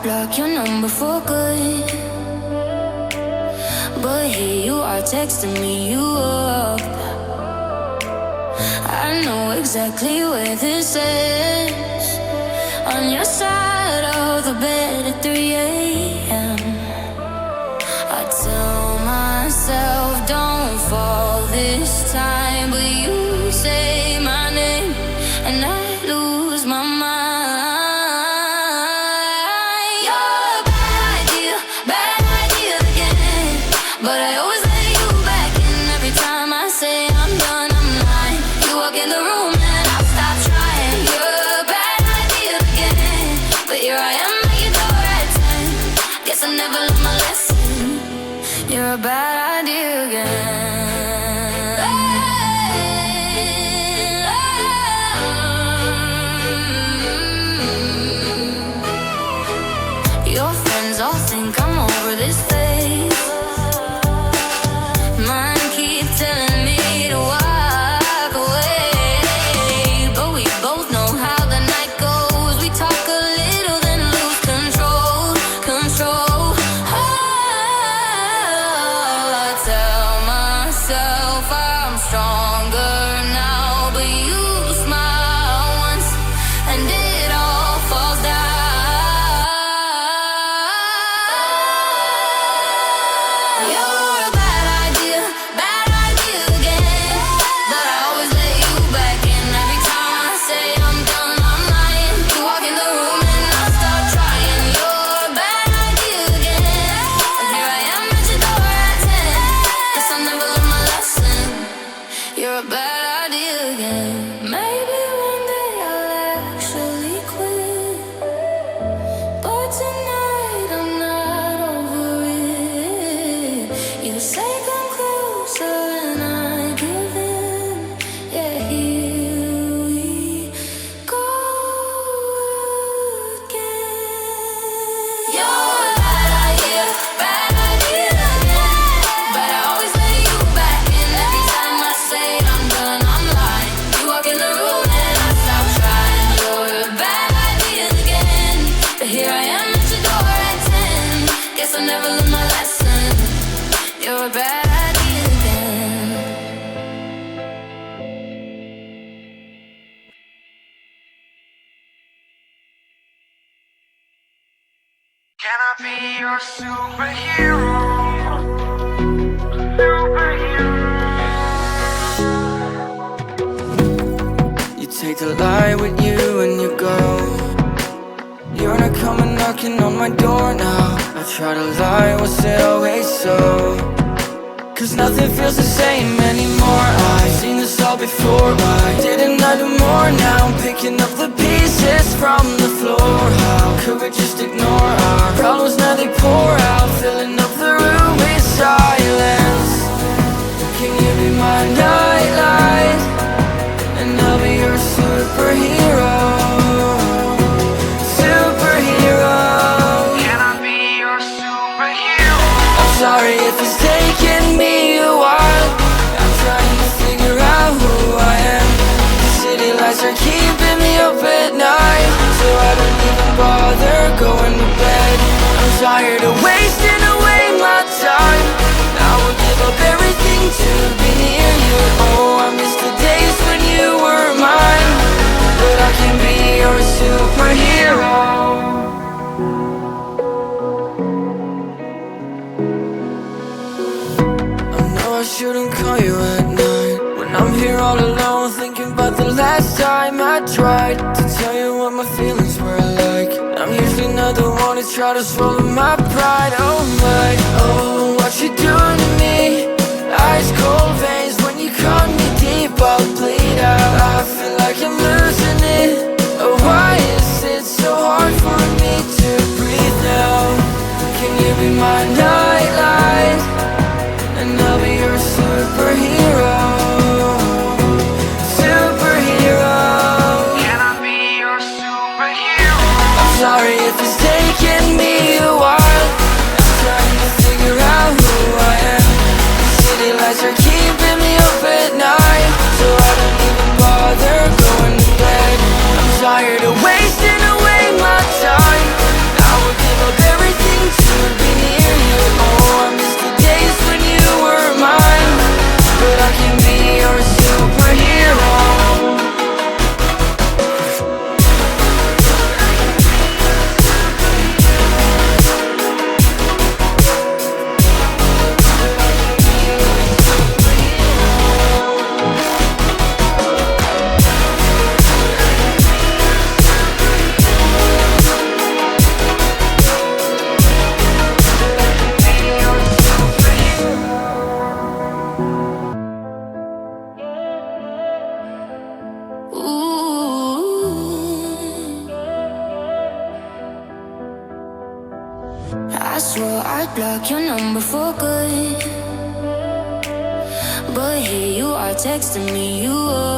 block your number for good, but here you are texting me you up. I know exactly where this is, on your side of the bed at 3 a.m. I tell myself don't fall this time, but you say my name and I lose my mind. You're a bad idea again, but I always let you back in every time I say I'm done, I'm lying. You walk in the room and I'll stop trying. You're a bad idea again, but here I am at your door at 10. Guess I never learned my lesson. You're a bad idea again. Your friends all think I'm over this phase. Mine keep telling me to walk away, but we both know how the night goes. We talk a little then lose control. I tell myself I'm stronger now, but you smile once and it all falls down. You're a bad idea again, but I always let you back in every time I say I'm done, I'm lying. You walk in the room and I start trying. You're a bad idea again, and here I am at your door at 10. Guess I never learned my lesson. You're a bad idea again. Maybe one day I'll actually quit, but tonight I'm not over it. You say come closer and I give in. Yeah, here we go again. You're a bad idea again, but I always let you back in every time I say I'm done, I'm lying. You walk in the room and I stop trying. You're a bad idea again, but here I am at your door at 10. Guess I never learned my lesson. You're a bad idea again. Can I be your superhero? You take the light with you and you go. You're not coming knocking on my door now. I try to lie, was it always so? Cause nothing feels the same anymore. I've seen this all before. Why didn't I do more? Now I'm picking up the pieces from the floor. How could we just ignore our problems? Now they pour out, filling up the room with silence. Can you be my nightlight? And I'll be your superhero. Can I be your superhero? I'm sorry if it's taking me a while. I'm trying to figure out who I am. The city lights are keeping me up at night, so I don't even bother going to bed. I'm tired of wasting away my time. I would give up everything to be near you. Oh, I miss the days when you were mine, but I can be your superhero. I shouldn't call you at night when I'm here all alone, thinking about the last time I tried to tell you what my feelings were like. I'm usually not the one to try to swallow my pride. Oh my, oh, what you doing to me? Ice cold veins when you cut me deep, I'll bleed out. I feel like I'm losing it. Oh, why is it so hard for me to breathe now? Can you be my nightlight? And I'll be your superhero. Can I be your superhero? I'm sorry if it's taking me a while. I'm trying to figure out who But here you are texting me, you are